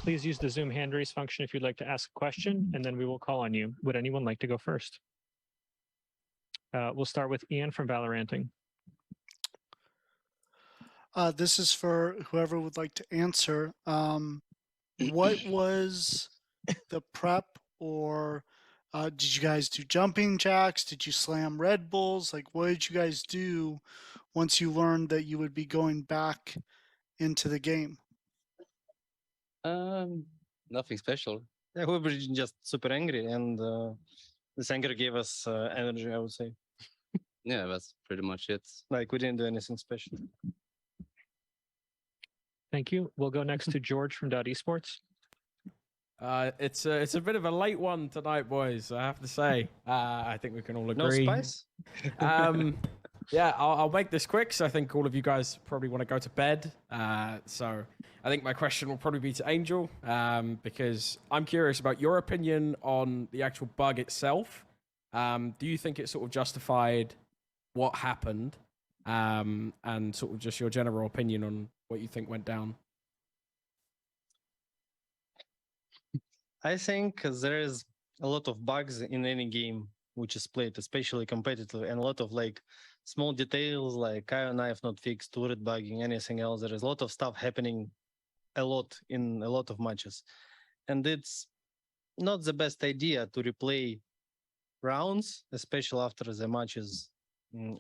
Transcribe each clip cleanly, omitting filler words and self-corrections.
Please use the Zoom hand raise function if you'd like to ask a question, and then we will call on you. Would anyone like to go first? We'll start with Ian from VALORANTing. This is for whoever would like to answer. What was the prep, or did you guys do jumping jacks? Did you slam Red Bulls? Like, what did you guys do once you learned that you would be going back into the game? Nothing special. Yeah, we were just super angry, and this anger gave us energy, I would say. Yeah, that's pretty much it. Like, we didn't do anything special. Thank you. We'll go next to George from .esports. It's a bit of a late one tonight, boys. I have to say. I think we can all No agree. spice? Yeah, I'll make this quick. So I think all of you guys probably want to go to bed. So I think my question will probably be to Angel, because I'm curious about your opinion on the actual bug itself. Do you think it sort of justified what happened, and sort of just your general opinion on what you think went down? I think there is a lot of bugs in any game which is played, especially competitively, and a lot of like small details like iron knife not fixed, turret bugging, anything else. There is a lot of stuff happening a lot in a lot of matches. And it's not the best idea to replay rounds, especially after the match is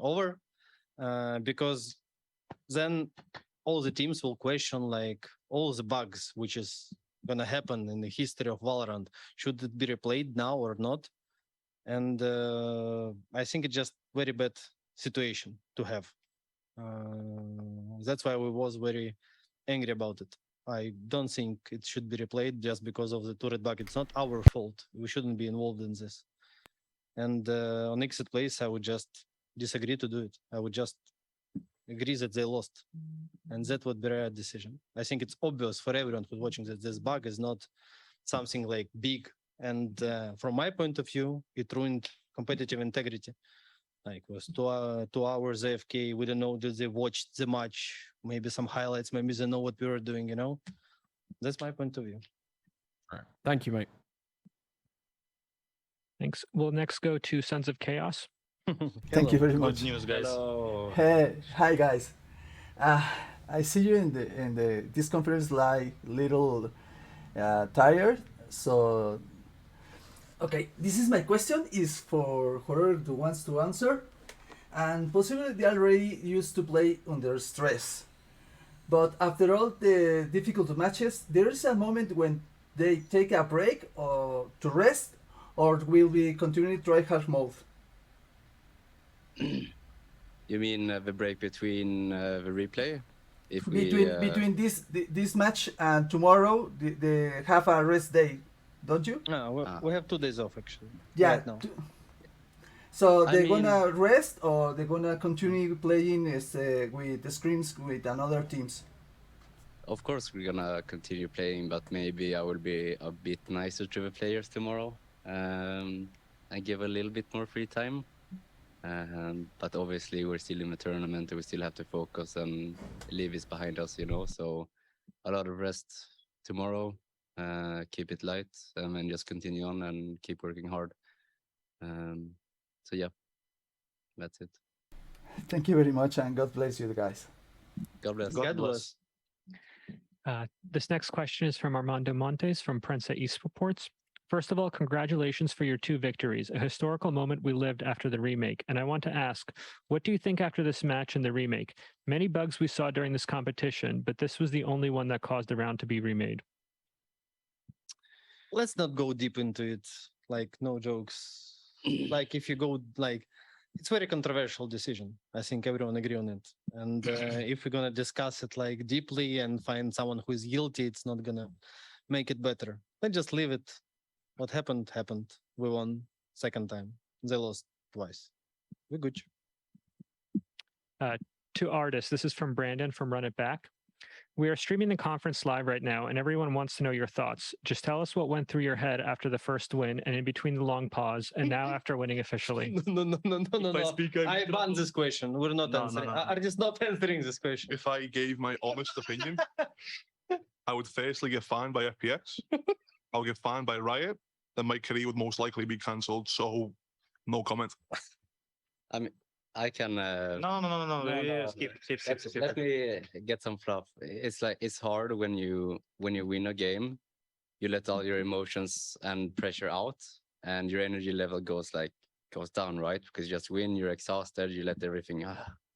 over, because then all the teams will question like all the bugs which is gonna happen in the history of Valorant. Should it be replayed now or not? And I think it's just very bad situation to have. That's why we was very angry about it. I don't think it should be replayed just because of the turret bug. It's not our fault. We shouldn't be involved in this. And on Exit Place, I would just disagree to do it. I would just agree that they lost. And that would be a right decision. I think it's obvious for everyone who's watching that this bug is not something like big. And from my point of view, it ruined competitive integrity. Like, it was 2 hours AFK. We don't know, did they watch the match? Maybe some highlights, maybe they know what we were doing, you know? That's my point of view. All right. Thank you, mate. Thanks. We'll next go to Sons of Chaos. Thank you very much. Good news, guys. Hello. Hey, hi guys. I see you in the this conference like little tired. So, okay, this is my question is for whoever wants to answer, and possibly they already used to play under stress. But after all the difficult matches, there is a moment when they take a break or to rest, or will we continue tryhard mode? You mean the break between the replay? If Between this match and tomorrow, they have a rest day, don't you? No, we have 2 days off actually. Yeah. Right now. So I they're mean- gonna rest, or they're gonna continue playing with the scrims with another teams? Of course, we're gonna continue playing, but maybe I will be a bit nicer to the players tomorrow, and give a little bit more free time. But obviously, we're still in the tournament, and we still have to focus and leave is behind us, you know. So a lot of rest tomorrow, keep it light, and just continue on and keep working hard. So yeah, that's it. Thank you very much, and God bless you guys. God bless. God bless. This next question is from Armando Montes from Prensa Esports. First of all, congratulations for your 2 victories, a historical moment we lived after the remake. And I want to ask, what do you think after this match and the remake? Many bugs we saw during this competition, but this was the only one that caused the round to be remade. Let's not go deep into it. Like, no jokes. Like, if you go, like, it's very controversial decision. I think everyone agree on it. And if we're gonna discuss it like deeply and find someone who is guilty, it's not gonna make it better. Let's just leave it. What happened, happened. We won 2nd time. They lost twice. We're good. To artists, this is from Brandon from Run It Back. We are streaming the conference live right now, and everyone wants to know your thoughts. Just tell us what went through your head after the first win and in between the long pause, and now after winning officially. No. I banned this question. We're not No, answering. no. I'm just not answering this question. If I gave my honest opinion, I would firstly get fined by FPX. I'll get fined by Riot. Then my career would most likely be cancelled. So, no comment. I mean, I can. No. Skip. Let me get some fluff. It's like it's hard when you win a game, you let all your emotions and pressure out, and your energy level goes down, right? Because you just win, you're exhausted, you let everything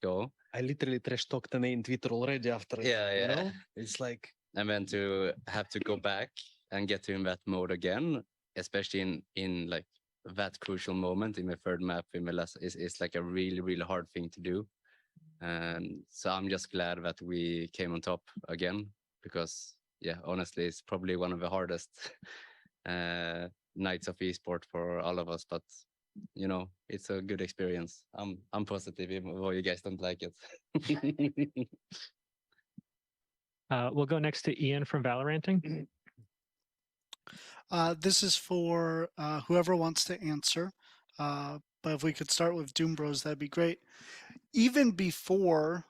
go. I literally trash talked the name Twitter already after. Yeah. You know? It's like. And then to have to go back and get in that mode again, especially in like that crucial moment in the third map in the last, is like a really, really hard thing to do. And so I'm just glad that we came on top again, because yeah, honestly, it's probably one of the hardest nights of esport for all of us, but you know, it's a good experience. I'm positive, even though you guys don't like it. We'll go next to Ian from Valoranting. This is for whoever wants to answer. But if we could start with Doom Bros, that'd be great. Even before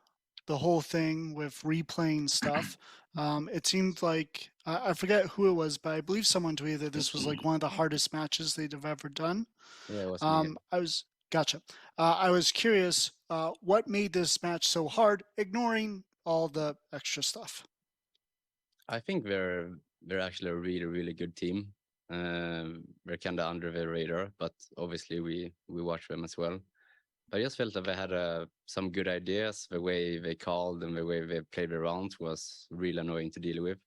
the whole thing with replaying stuff, it seemed like, I forget who it was, but I believe someone tweeted this was like one of the hardest matches they'd have ever done. Yeah, it was me. Gotcha. I was curious, what made this match so hard, ignoring all the extra stuff? I think they're actually a really, really good team. They're kind of under the radar, but obviously we watch them as well. I just felt that they had some good ideas. The way they called and the way they played the rounds was really annoying to deal with.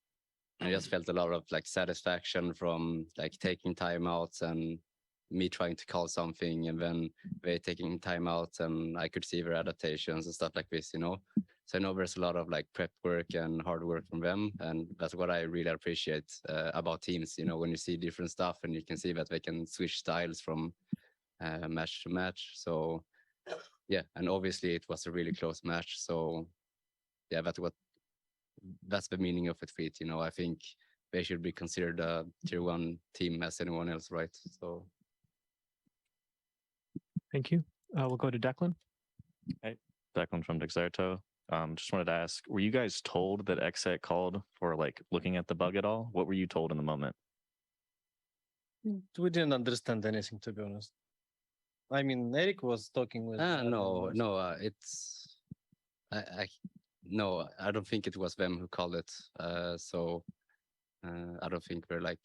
And I just felt a lot of like satisfaction from like taking timeouts and me trying to call something, and then they taking timeouts, and I could see their adaptations and stuff like this, you know. So I know there's a lot of like prep work and hard work from them, and that's what I really appreciate about teams. You know, when you see different stuff and you can see that they can switch styles from match to match. So yeah, and obviously it was a really close match. So yeah, that's the meaning of it. You know, I think they should be considered a tier 1 team as anyone else, right? So. Thank you. We'll go to Declan. Hey, Declan from Dexerto. Just wanted to ask, were you guys told that XSET called for like looking at the bug at all? What were you told in the moment? We didn't understand anything, to be honest. I mean, Eric was talking with. No, it's no, I don't think it was them who called it. So I don't think we're like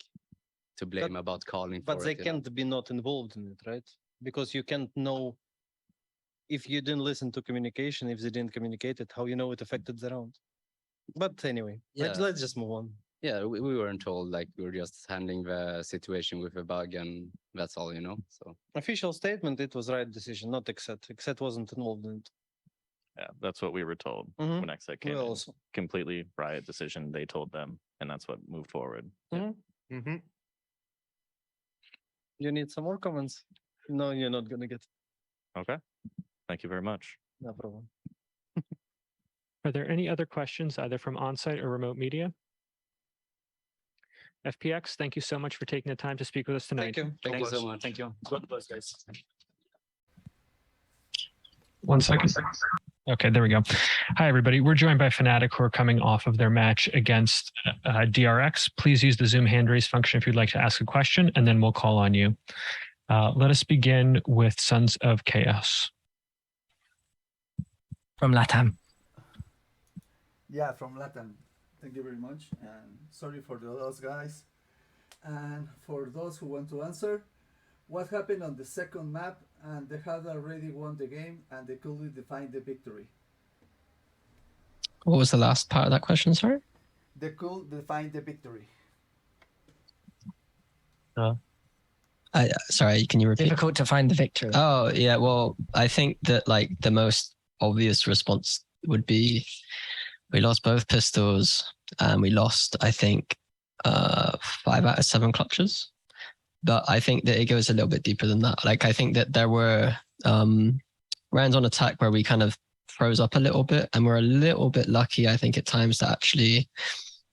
to blame about calling. But they can't be not involved in it, right? Because you can't know if you didn't listen to communication, if they didn't communicate it, how you know it affected the round. But anyway, let's just move on. Yeah, we weren't told, like we were just handling the situation with a bug, and that's all, you know. So official statement, it was right decision, not XSET. XSET wasn't involved in it. Yeah, that's what we were told when XSET came in. Completely Riot decision, they told them, and that's what moved forward. You need some more comments? No, you're not gonna get. Okay, thank you very much. No problem. Are there any other questions, either from on-site or remote media? FPX, thank you so much for taking the time to speak with us tonight. Thank you. thank you so much. Thank you. God bless, guys. 1 second. Okay, there we go. Hi, everybody. We're joined by Fnatic, who are coming off of their match against DRX. Please use the Zoom hand raise function if you'd like to ask a question, and then we'll call on you. Let us begin with Sons of Chaos. From LATAM. Yeah, from LATAM. Thank you very much. And sorry for those guys. And for those who want to answer, what happened on the second map, and they had already won the game and they couldn't define the victory? What was the last part of that question, sorry? They could define the victory. Sorry, can you repeat? Difficult to find the victory. Oh, yeah. Well, I think that like the most obvious response would be we lost both pistols and we lost, I think, 5 out of 7 clutches. But I think that it goes a little bit deeper than that. Like, I think that there were rounds on attack where we kind of froze up a little bit, and we're a little bit lucky, I think, at times to actually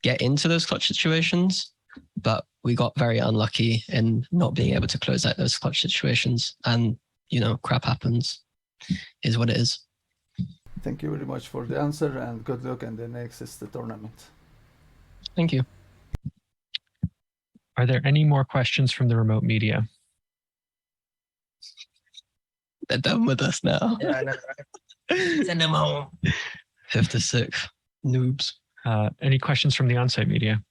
get into those clutch situations. But we got very unlucky in not being able to close out those clutch situations. And, you know, crap happens, is what it is. Thank you very much for the answer, and good luck in the next tournament. Thank you. Are there any more questions from the remote media? They're done with us now. Yeah, I know, right? Send them home. 56 noobs. Any questions from the on-site media?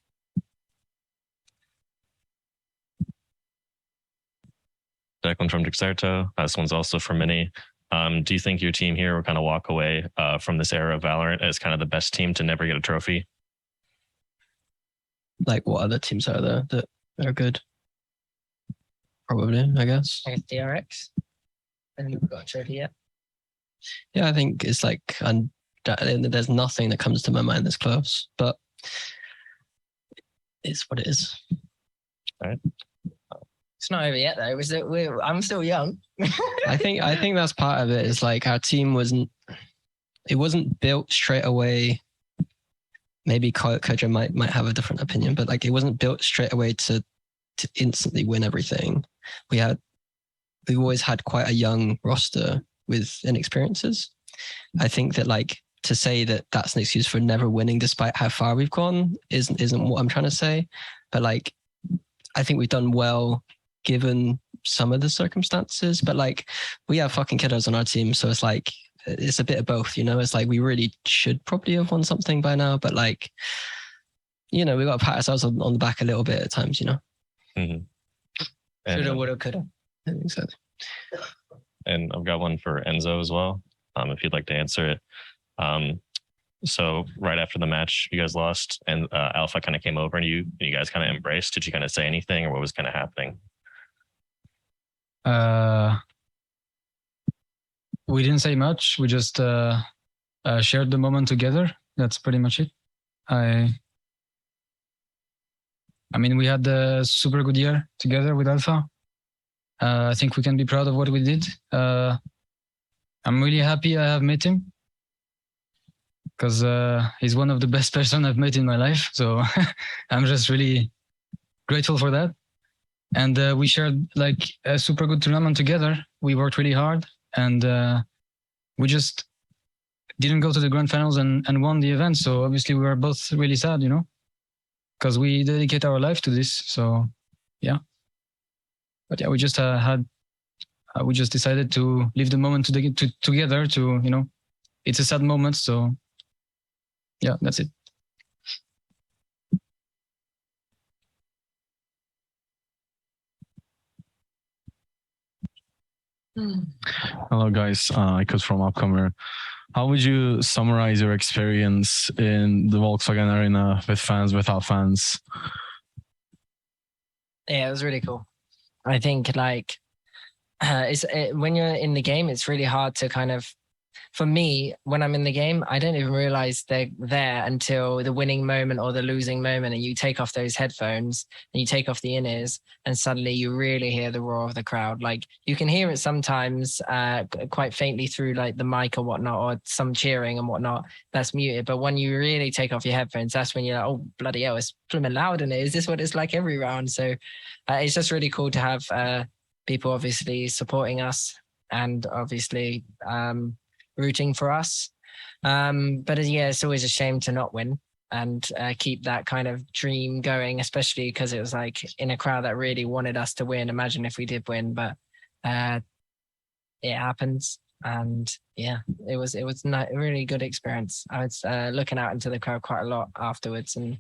Declan from Dexerto. This one's also for Minnie. Do you think your team here will kind of walk away from this era of Valorant as kind of the best team to never get a trophy? Like what other teams are there that are good? Probably, I guess. I guess DRX. And we've got a trophy yet. Yeah, I think it's like, and there's nothing that comes to my mind that's close, but it's what it is. All right. It's not over yet though. I'm still young. I think that's part of it. Is like our team wasn't built straight away. Maybe Koja might have a different opinion, but like it wasn't built straight away to instantly win everything. We've always had quite a young roster with inexperiences. I think that like to say that that's an excuse for never winning despite how far we've gone isn't what I'm trying to say. But like I think we've done well given some of the circumstances, but like we have fucking kiddos on our team, so it's like it's a bit of both, you know. It's like we really should probably have won something by now, but like, you know, we got to pat ourselves on the back a little bit at times, you know. Mm-hmm. Shoulda, woulda, coulda. Exactly. And I've got one for Enzo as well, if you'd like to answer it. So right after the match, you guys lost, and Alpha kind of came over, and you guys kind of embraced. Did you kind of say anything, or what was kind of happening? We didn't say much. We just shared the moment together. That's pretty much it. I mean, we had a super good year together with Alpha. I think we can be proud of what we did. I'm really happy I have met him because he's one of the best person I've met in my life. So I'm just really grateful for that. And we shared like a super good tournament together. We worked really hard, and we just didn't go to the grand finals and won the event. So obviously we were both really sad, you know, because we dedicate our life to this. So yeah. But yeah, we just we just decided to live the moment together. To, you know, it's a sad moment. So yeah, that's it. Hello guys, Ikos from Upcomer. How would you summarize your experience in the Volkswagen Arena with fans, without fans? Yeah, it was really cool. I think like when you're in the game, it's really hard to kind of, for me, when I'm in the game, I don't even realize they're there until the winning moment or the losing moment, and you take off those headphones and you take off the in-ears, and suddenly you really hear the roar of the crowd. Like you can hear it sometimes quite faintly through like the mic or whatnot, or some cheering and whatnot that's muted. But when you really take off your headphones, that's when you're like, oh, bloody hell, it's blooming loud in it. Is this what it's like every round? So it's just really cool to have people obviously supporting us and obviously rooting for us. But yeah, it's always a shame to not win and keep that kind of dream going, especially because it was like in a crowd that really wanted us to win. Imagine if we did win, but it happens. And yeah, it was a really good experience. I was looking out into the crowd quite a lot afterwards and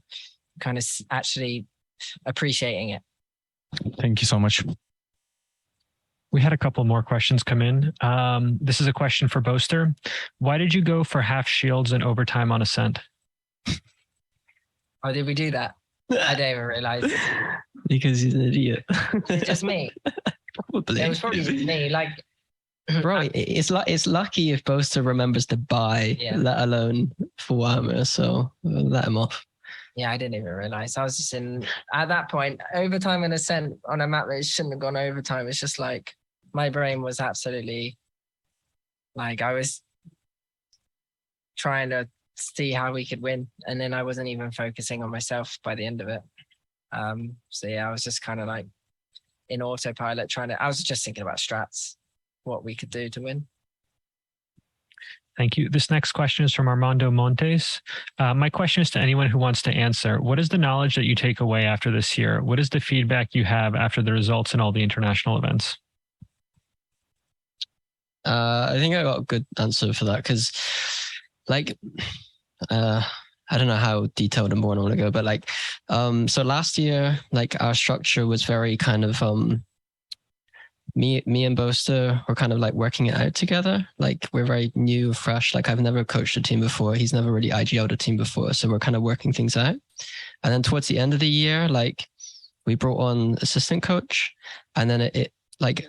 kind of actually appreciating it. Thank you so much. We had a couple more questions come in. This is a question for Boaster. Why did you go for half shields and overtime on Ascent? Oh, did we do that? I don't even realize. Because he's an idiot. It's just me. Probably. It was probably just me. Like, bro, it's lucky if Boaster remembers to buy, let alone full armor. So let him off. Yeah, I didn't even realize. I was just at that point, overtime and Ascent on a map that shouldn't have gone overtime. It's just like, my brain was absolutely, like, I was trying to see how we could win. And then I wasn't even focusing on myself by the end of it. So yeah, I was just kind of like in autopilot I was just thinking about strats, what we could do to win. Thank you. This next question is from Armando Montes. My question is to anyone who wants to answer. What is the knowledge that you take away after this year? What is the feedback you have after the results in all the international events? I think I got a good answer for that because, like, I don't know how detailed and more I want to go, but like, so last year, like our structure was very kind of, me and Boaster were kind of like working it out together. Like we're very new, fresh. Like I've never coached a team before. He's never really IGL'd a team before. So we're kind of working things out. And then towards the end of the year, like we brought on assistant coach, and then it like,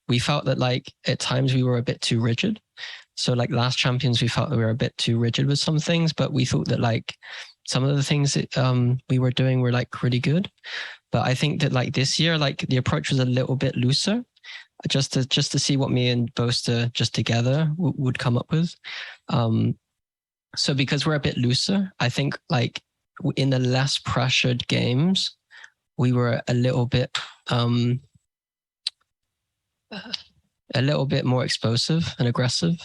we felt that like at times we were a bit too rigid. So like last champions, we felt that we were a bit too rigid with some things, but we thought that like some of the things that we were doing were like really good. But I think that like this year, like the approach was a little bit looser, just to see what me and Boaster just together would come up with. So because we're a bit looser, I think like in the less pressured games, we were a little bit more explosive and aggressive.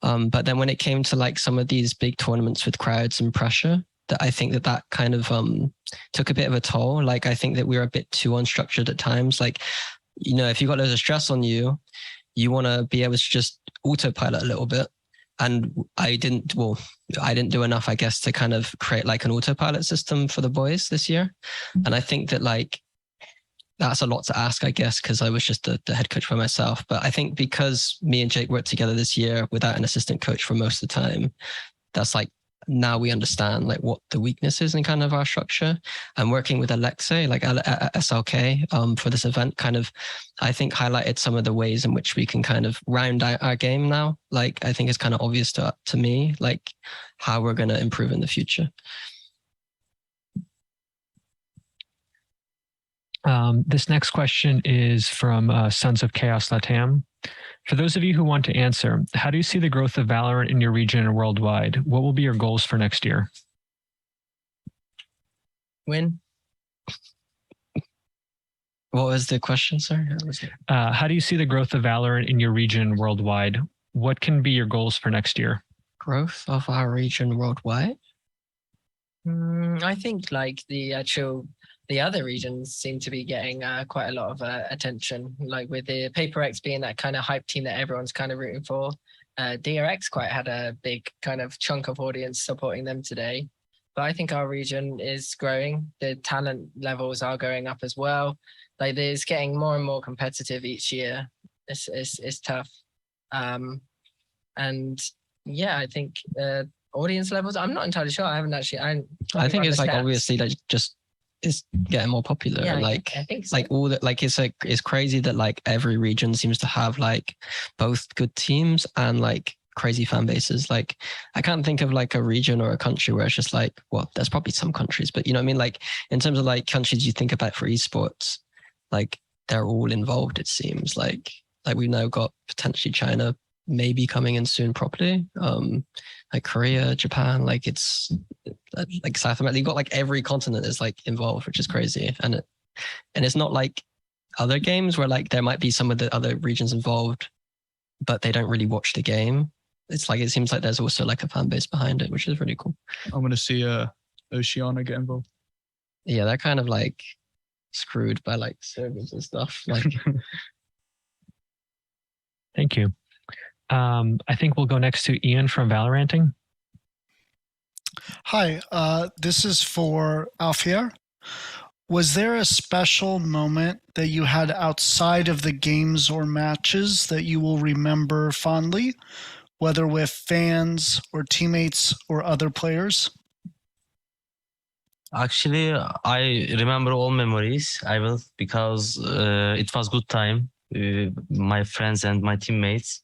But then when it came to like some of these big tournaments with crowds and pressure, that I think that kind of took a bit of a toll. Like I think that we were a bit too unstructured at times. Like, you know, if you got loads of stress on you, you want to be able to just autopilot a little bit. And I didn't do enough, I guess, to kind of create like an autopilot system for the boys this year. And I think that like, that's a lot to ask, I guess, because I was just the head coach for myself. But I think because me and Jake worked together this year without an assistant coach for most of the time, that's like, now we understand like what the weakness is in kind of our structure. And working with Alexei, like SLK, for this event kind of, I think highlighted some of the ways in which we can kind of round out our game now. Like I think it's kind of obvious to me, like how we're going to improve in the future. This next question is from Sons of Chaos Latam. For those of you who want to answer, how do you see the growth of VALORANT in your region and worldwide? What will be your goals for next year? Win. What was the question, sir? How do you see the growth of VALORANT in your region and worldwide? What can be your goals for next year? Growth of our region worldwide? I think like the other regions seem to be getting quite a lot of attention, like with the PaperX being that kind of hype team that everyone's kind of rooting for. DRX quite had a big kind of chunk of audience supporting them today. But I think our region is growing. The talent levels are going up as well. Like it's getting more and more competitive each year. It's tough. And yeah, I think audience levels, I'm not entirely sure. I haven't actually. I think it's like obviously like just is getting more popular. Yeah, like I think so. like all that, like it's crazy that like every region seems to have like both good teams and like crazy fan bases. Like I can't think of like a region or a country where it's just like, well, there's probably some countries, but you know what I mean? Like in terms of like countries you think about for esports, like they're all involved, it seems like we've now got potentially China maybe coming in soon properly. Like Korea, Japan, like it's like South America. You've got like every continent is like involved, which is crazy. And it's not like other games where like there might be some of the other regions involved, but they don't really watch the game. It's like, it seems like there's also like a fan base behind it, which is really cool. I'm going to see Oceania get involved. Yeah, they're kind of like screwed by like servers and stuff. Like, Thank you. I think we'll go next to Ian from Valoranting. Hi, this is for Alfier. Was there a special moment that you had outside of the games or matches that you will remember fondly, whether with fans or teammates or other players? Actually, I remember all memories. I will, because it was good time, my friends and my teammates.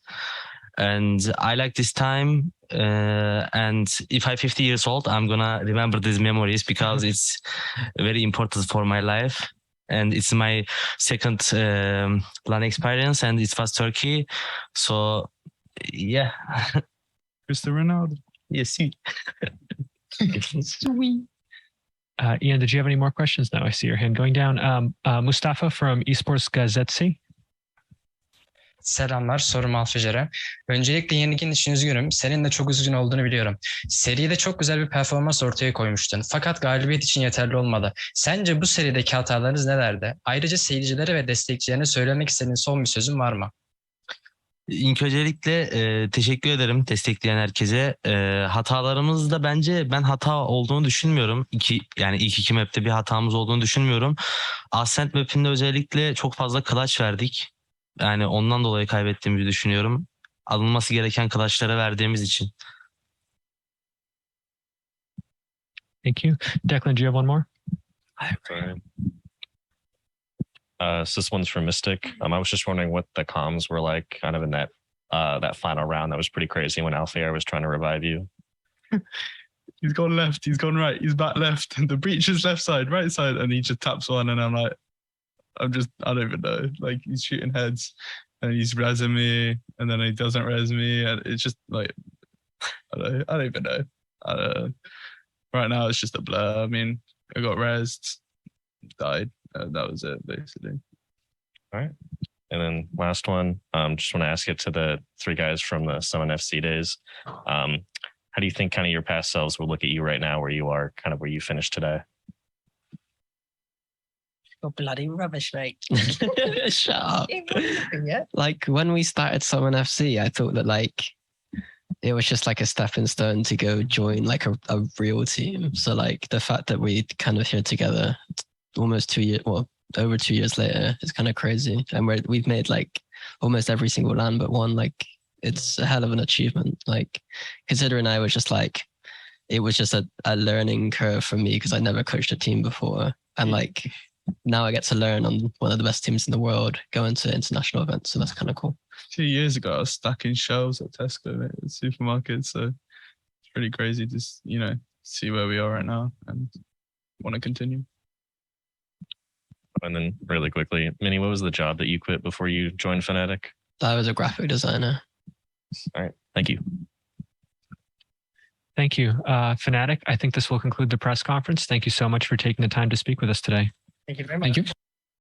And I like this time. And if I'm 50 years old, I'm gonna remember these memories because it's very important for my life. And it's my second LAN experience, and it was Turkey. So, yeah. Cristiano Ronaldo. Yes. Sweet. Ian, did you have any more questions? Now I see your hand going down. Mustafa from Esports Gazetesi. Selamlar, sorum Alfajer'e. Öncelikle yenilgin için üzgünüm. Senin de çok üzgün olduğunu biliyorum. Seride çok güzel bir performans ortaya koymuştun. Fakat galibiyet için yeterli olmadı. Sence bu serideki hatalarınız nelerdi? Ayrıca seyircilere ve destekçilerine söylemek istediğin son bir sözün var mı? İlk öncelikle teşekkür ederim destekleyen herkese. Hatalarımızda bence ben hata olduğunu düşünmüyorum. Yani ilk iki map'te bir hatamız olduğunu düşünmüyorum. Ascent map'inde özellikle çok fazla clutch verdik. Yani ondan dolayı kaybettiğimizi düşünüyorum. Alınması gereken clutch'lara verdiğimiz için. Thank you. Declan, do you have one more? Sorry. So this one's for Mystic. I was just wondering what the comms were like kind of in that final round. That was pretty crazy when Alfair was trying to revive you. He's gone left, he's gone right, he's back left, and the breach is left side, right side, and he just taps one, and I'm like, I don't even know. Like, he's shooting heads, and he's rezzing me, and then he doesn't res me, and it's just like, I don't even know. Right now, it's just a blur. I mean, I got rezzed, died. That was it, basically. All right. And then last one, just want to ask it to the three guys from the Summon FC days. How do you think kind of your past selves will look at you right now, where you are, kind of where you finished today? You're bloody rubbish, mate. Shut up. Yeah. Like when we started Summon FC, I thought that like it was just like a stepping stone to go join like a real team. So like the fact that we kind of here together almost 2 years, well, over 2 years later is kind of crazy. And we've made like almost every single LAN but one. Like it's a hell of an achievement. Like considering I was just like, it was just a learning curve for me because I never coached a team before. And like now I get to learn on one of the best teams in the world, going to international events. So that's kind of cool. 2 years ago, I was stacking shelves at Tesco at the supermarket. So it's pretty crazy to, see where we are right now and want to continue. And then really quickly, Minnie, what was the job that you quit before you joined Fnatic? I was a graphic designer. All right. Thank you. Thank you. Fnatic, I think this will conclude the press conference. Thank you so much for taking the time to speak with us today. Thank you very much. Thank you.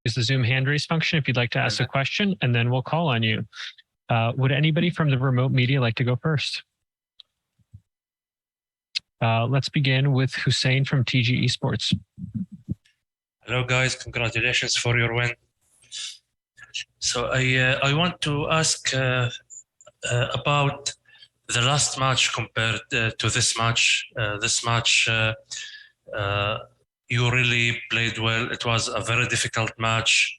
Use the Zoom hand raise function if you'd like to ask a question, and then we'll call on you. Would anybody from the remote media like to go first? Let's begin with Hussein from TG Esports. Hello guys, congratulations for your win. So I want to ask about the last match compared to this match. This match, you really played well. It was a very difficult match,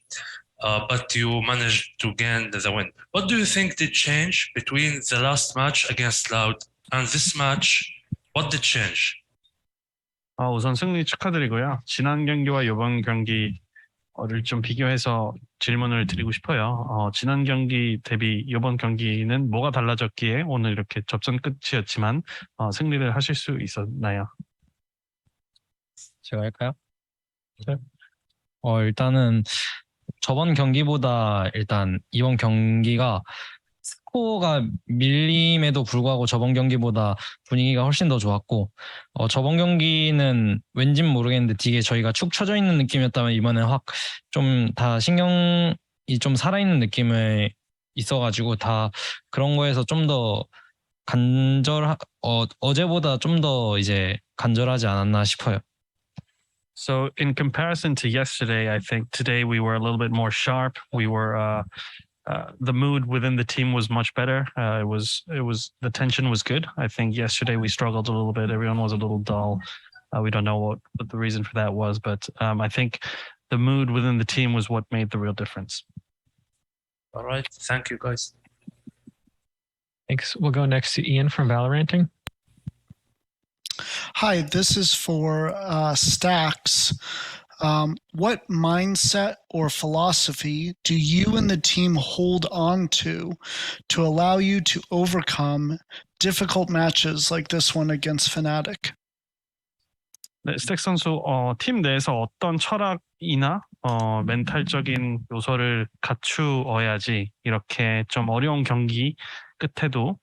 but you managed to gain the win. What do you think did change between the last match against Loud and this match? What did change? 우선 승리 축하드리고요. 지난 경기와 이번 경기를 좀 비교해서 질문을 드리고 싶어요. 지난 경기 대비 이번 경기는 뭐가 달라졌기에 오늘 이렇게 접전 끝이었지만 승리를 하실 수 있었나요? 제가 할까요? 네. 일단은 저번 경기보다 일단 이번 경기가 스코어가 밀림에도 불구하고 저번 경기보다 분위기가 훨씬 더 좋았고 저번 경기는 왠진 모르겠는데 되게 저희가 축 처져 있는 느낌이었다면 이번엔 확 좀 다 신경이 좀 살아있는 느낌이 있어가지고 다 그런 거에서 좀 더 어제보다 좀 더 이제 간절하지 않았나 싶어요. So in comparison to yesterday, I think today we were a little bit more sharp. We were the mood within the team was much better. It was the tension was good. I think yesterday we struggled a little bit. Everyone was a little dull. We don't know what the reason for that was, but I think the mood within the team was what made the real difference. All right, thank you guys. Thanks. We'll go next to Ian from Valoranting. Hi, this is for Stacks. What mindset or philosophy do you and the team hold on to allow you to overcome difficult matches like this one against Fnatic? 네, 스택 선수 팀 내에서 어떤 철학이나 멘탈적인 요소를 갖추어야지 이렇게 좀 어려운 경기 끝에도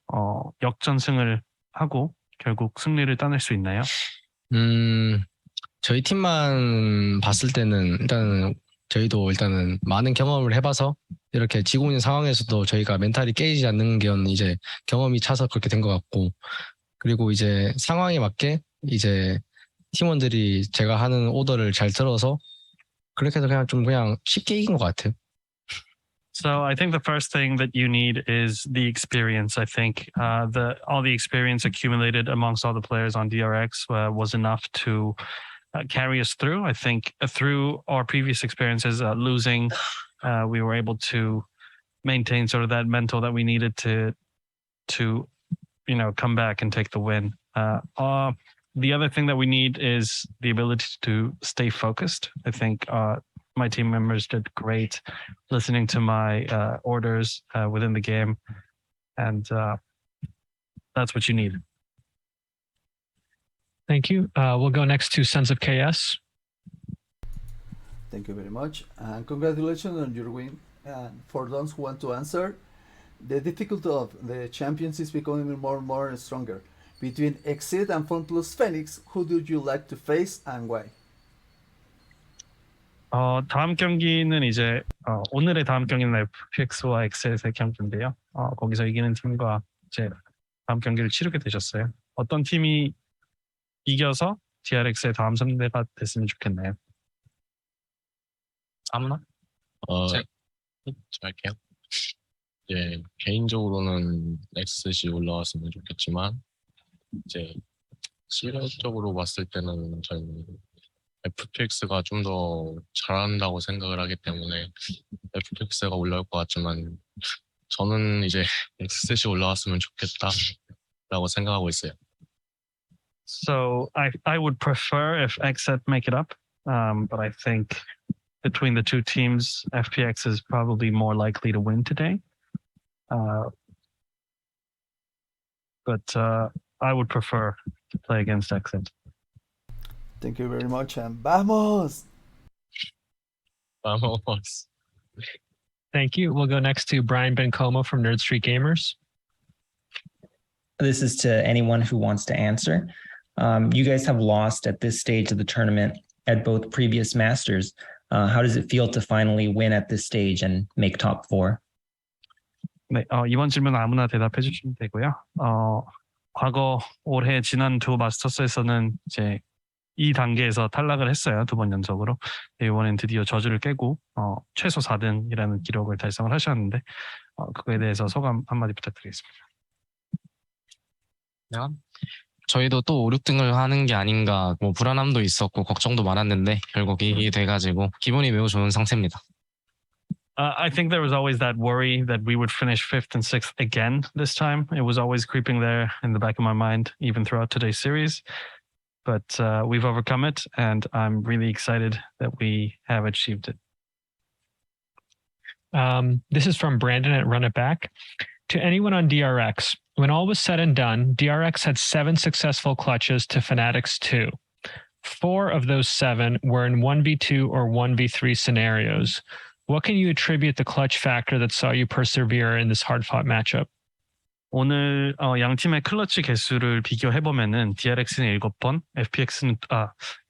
역전승을 하고 결국 승리를 따낼 수 있나요? 저희 팀만 봤을 때는 일단은 저희도 일단은 많은 경험을 해봐서 이렇게 지고 있는 상황에서도 저희가 멘탈이 깨지지 않는 게 이제 경험이 차서 그렇게 된 것 같고, 그리고 이제 상황에 맞게 이제 팀원들이 제가 하는 오더를 잘 들어서 그렇게 해서 그냥 쉽게 이긴 것 같아요. So I think the first thing that you need is the experience. I think all the experience accumulated amongst all the players on DRX was enough to carry us through. I think through our previous experiences losing, we were able to maintain sort of that mental that we needed to come back and take the win. The other thing that we need is the ability to stay focused. I think my team members did great listening to my orders within the game, and that's what you need. Thank you. We'll go next to Sons of KS. Thank you very much, and congratulations on your win. And for those who want to answer, the difficulty of the champions is becoming more and more stronger. Between Exit and FunPlus Phoenix, who do you like to face and why? 다음 경기는 이제 오늘의 다음 경기는 FPX와 엑셋의 경기인데요. 거기서 이기는 팀과 이제 다음 경기를 치르게 되셨어요. 어떤 팀이 이겨서 DRX의 다음 상대가 됐으면 좋겠나요? 아무나? 제가 할게요. 예, 개인적으로는 엑셋이 올라왔으면 좋겠지만 이제 실력적으로 봤을 때는 저는 FPX가 좀 더 잘한다고 생각을 하기 때문에 FPX가 올라올 것 같지만 저는 이제 엑셋이 올라왔으면 좋겠다라고 생각하고 있어요. So I would prefer if Exet make it up, but I think between the two teams, FPX is probably more likely to win today. But I would prefer to play against Exit. Thank you very much, and vamos! Vamos! Thank you. We'll go next to Brian Bencomo from Nerd Street Gamers. This is to anyone who wants to answer. You guys have lost at this stage of the tournament at both previous Masters. How does it feel to finally win at this stage and make top 4? 네, 이번 질문 아무나 대답해 주시면 되고요. 과거 올해 지난 두 마스터스에서는 이제 이 단계에서 탈락을 했어요. 2번 연속으로. 이번엔 드디어 저주를 깨고 최소 4등이라는 기록을 달성을 하셨는데 그거에 대해서 소감 한마디 부탁드리겠습니다. 저희도 또 5, 6등을 하는 게 아닌가 뭐 불안함도 있었고 걱정도 많았는데 결국 이기게 돼가지고 기분이 매우 좋은 상태입니다. I think there was always that worry that we would finish 5th and 6th again this time. It was always creeping there in the back of my mind, even throughout today's series. But we've overcome it, and I'm really excited that we have achieved it. This is from Brandon at Run It Back. To anyone on DRX, when all was said and done, DRX had 7 successful clutches to Fnatic's 2. 4 of those 7 were in 1v2 or 1v3 scenarios. What can you attribute the clutch factor that saw you persevere in this hard-fought matchup? 오늘 양 팀의 클러치 개수를 비교해 보면은 DRX는 7번, FPX는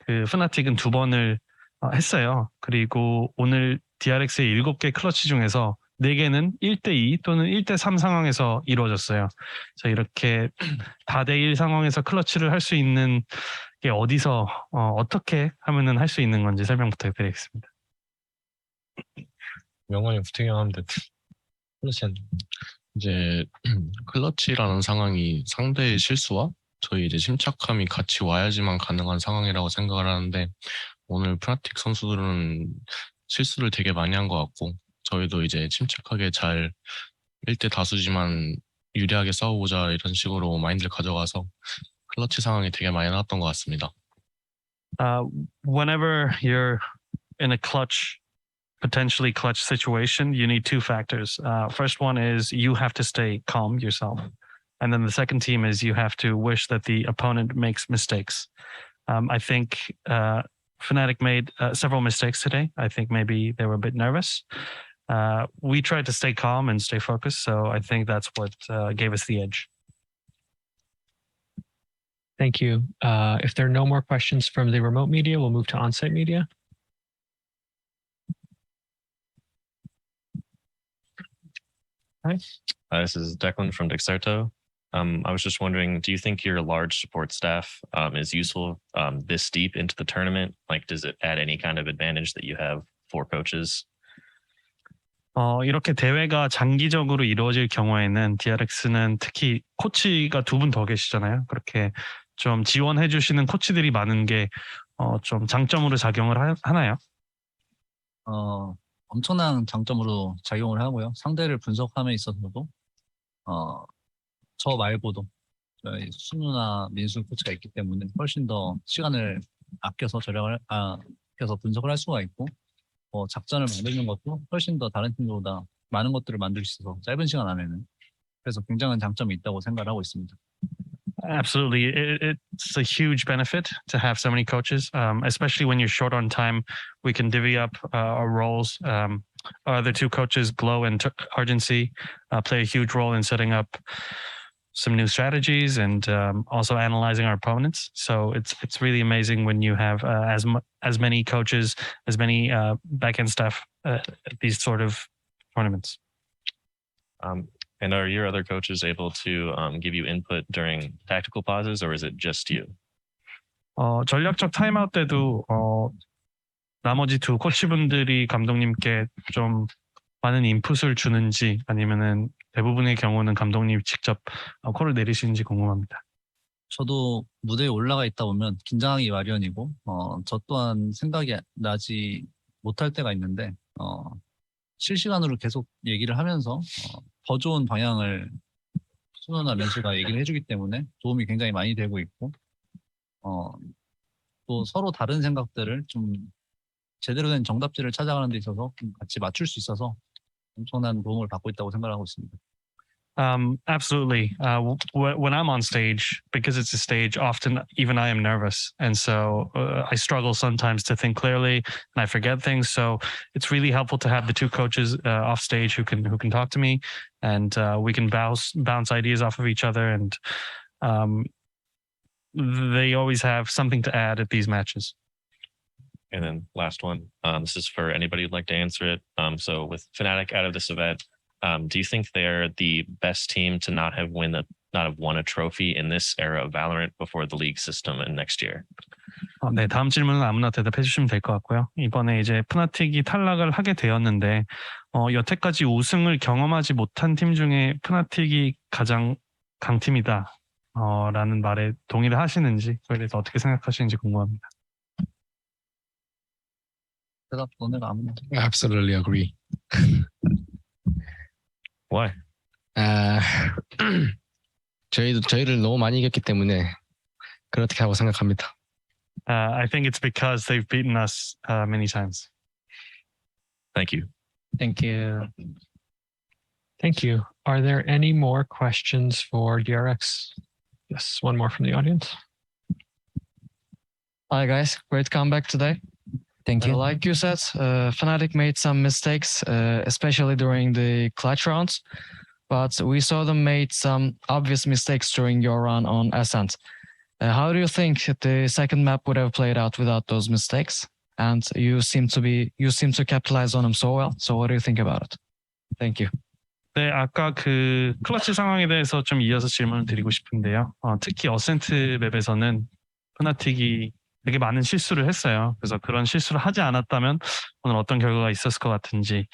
FNATIC은 2번을 했어요. 그리고 오늘 DRX의 7개 클러치 중에서 4개는 1대2 또는 1대3 상황에서 이루어졌어요. 그래서 이렇게 4대1 상황에서 클러치를 할 수 있는 게 어디서 어떻게 하면은 할 수 있는 건지 설명 부탁드리겠습니다. 명언이 부팅하면 돼. 이제 클러치라는 상황이 상대의 실수와 저희 이제 침착함이 같이 와야지만 가능한 상황이라고 생각을 하는데 오늘 프나틱 선수들은 실수를 되게 많이 한 것 같고 저희도 이제 침착하게 잘 1대 다수지만 유리하게 싸우고자 이런 식으로 마인드를 가져가서 클러치 상황이 되게 많이 나왔던 것 같습니다. Whenever you're in a potentially clutch situation, you need 2 factors. First one is you have to stay calm yourself. And then the second team is you have to wish that the opponent makes mistakes. I think Fnatic made several mistakes today. I think maybe they were a bit nervous. We tried to stay calm and stay focused, so I think that's what gave us the edge. Thank you. If there are no more questions from the remote media, we'll move to on-site media. This is Declan from Dexerto. I was just wondering, do you think your large support staff is useful this deep into the tournament? Like, does it add any kind of advantage that you have 4 coaches? 이렇게 대회가 장기적으로 이루어질 경우에는 DRX는 특히 코치가 2분 더 계시잖아요. 그렇게 좀 지원해 주시는 코치들이 많은 게 좀 장점으로 작용을 하나요? 엄청난 장점으로 작용을 하고요. 상대를 분석함에 있어서도 저 말고도 저희 순우나 민수 코치가 있기 때문에 훨씬 더 시간을 아껴서 아껴서 분석을 할 수가 있고 작전을 만드는 것도 훨씬 더 다른 팀보다 많은 것들을 만들 수 있어서 짧은 시간 안에는 그래서 굉장한 장점이 있다고 생각을 하고 있습니다. Absolutely. It's a huge benefit to have so many coaches, especially when you're short on time. We can divvy up our roles. Our other 2 coaches, Glow and Argency, play a huge role in setting up some new strategies and also analyzing our opponents. So it's really amazing when you have as many coaches, as many back-end staff at these sort of tournaments. And are your other coaches able to give you input during tactical pauses, or is it just you? 전략적 타임아웃 때도 나머지 2 코치분들이 감독님께 좀 많은 인풋을 주는지 아니면은 대부분의 경우는 감독님이 직접 콜을 내리시는지 궁금합니다. 저도 무대에 올라가 있다 보면 긴장하기 마련이고 저 또한 생각이 나지 못할 때가 있는데 실시간으로 계속 얘기를 하면서 더 좋은 방향을 순우나 민수가 얘기를 해주기 때문에 도움이 굉장히 많이 되고 있고 또 서로 다른 생각들을 좀 제대로 된 정답지를 찾아가는 데 있어서 같이 맞출 수 있어서 엄청난 도움을 받고 있다고 생각하고 있습니다. Absolutely. When I'm on stage, because it's a stage, often even I am nervous. And so I struggle sometimes to think clearly and I forget things. So it's really helpful to have the 2 coaches off stage who can talk to me and we can bounce ideas off of each other. And they always have something to add at these matches. And then last one, this is for anybody who'd like to answer it. So with Fnatic out of this event, do you think they're the best team to not have won a trophy in this era of VALORANT before the league system and next year? 네, 다음 질문은 아무나 대답해 주시면 될 것 같고요. 이번에 이제 프나틱이 탈락을 하게 되었는데 여태까지 우승을 경험하지 못한 팀 중에 프나틱이 가장 강팀이다 라는 말에 동의를 하시는지 그에 대해서 어떻게 생각하시는지 궁금합니다. 대답 너네가 아무나. Absolutely agree. Why? 저희를 너무 많이 이겼기 때문에 그렇게 하고 생각합니다. I think it's because they've beaten us many times. Thank you. Thank you. Thank you. Are there any more questions for DRX? Yes, one more from the audience. Hi guys, great comeback today. Thank you. Like you said, Fnatic made some mistakes, especially during the clutch rounds, but we saw them made some obvious mistakes during your run on Ascent. How do you think the second map would have played out without those mistakes? And you seem to capitalize on them so well. So what do you think about it? Thank you. 네, 아까 그 클러치 상황에 대해서 좀 이어서 질문을 드리고 싶은데요. 특히 어센트 맵에서는 프나틱이 되게 많은 실수를 했어요. 그래서 그런 실수를 하지 않았다면 오늘 어떤 결과가 있었을 것 같은지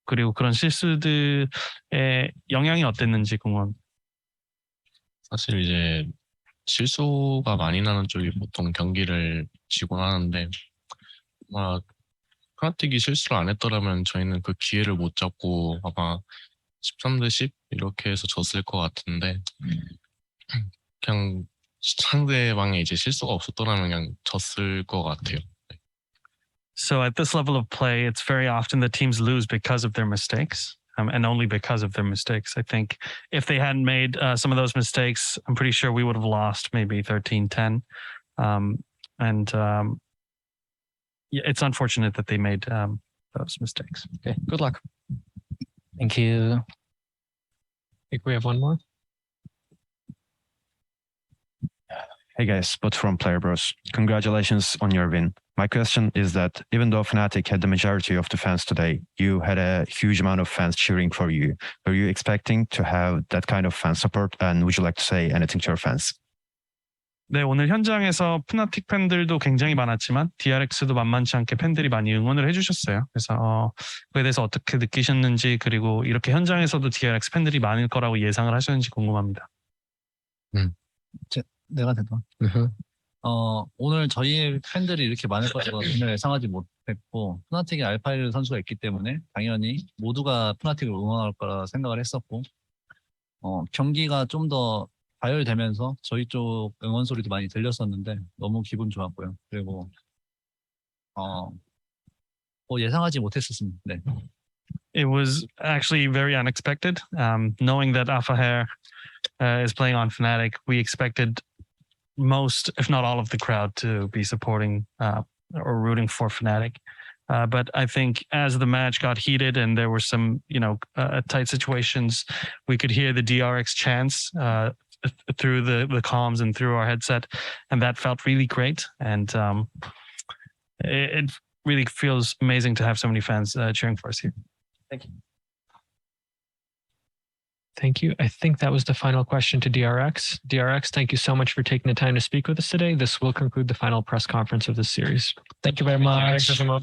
그리고 그런 실수들의 영향이 어땠는지 궁금합니다. 사실 이제 실수가 많이 나는 쪽이 보통 경기를 지곤 하는데 아마 프나틱이 실수를 안 했더라면 저희는 그 기회를 못 잡고 아마 13대 10 이렇게 해서 졌을 것 같은데 그냥 상대방에 이제 실수가 없었더라면 그냥 졌을 것 같아요. So at this level of play, it's very often the teams lose because of their mistakes, and only because of their mistakes. I think if they hadn't made some of those mistakes, I'm pretty sure we would have lost maybe 13-10. Yeah, it's unfortunate that they made those mistakes. Okay, good luck. Thank you. I think we have one more. Hey guys, but from Player Bros. Congratulations on your win. My question is that even though Fnatic had the majority of the fans today, you had a huge amount of fans cheering for you. Were you expecting to have that kind of fan support? And would you like to say anything to your fans? 네, 오늘 현장에서 푸나틱 팬들도 굉장히 많았지만 DRX도 만만치 않게 팬들이 많이 응원을 해주셨어요. 그래서 그에 대해서 어떻게 느끼셨는지 그리고 이렇게 현장에서도 DRX 팬들이 많을 거라고 예상을 하셨는지 궁금합니다. 내가 대답. 오늘 저희 팬들이 이렇게 많을 거라고 전혀 예상하지 못했고 푸나틱에 알파일 선수가 있기 때문에 당연히 모두가 푸나틱을 응원할 거라 생각을 했었고 경기가 좀 더 가열되면서 저희 쪽 응원 소리도 많이 들렸었는데 너무 기분 좋았고요. 그리고 예상하지 못했었습니다. 네. It was actually very unexpected. Knowing that Alpha Hair is playing on Fnatic, we expected most, if not all of the crowd to be supporting or rooting for Fnatic. But I think as the match got heated and there were some, tight situations, we could hear the DRX chants through the comms and through our headset, and that felt really great. And it really feels amazing to have so many fans cheering for us here. Thank you. Thank you. I think that was the final question to DRX. DRX, thank you so much for taking the time to speak with us today. This will conclude the final press conference of this series. Thank you very much. Thanks so much.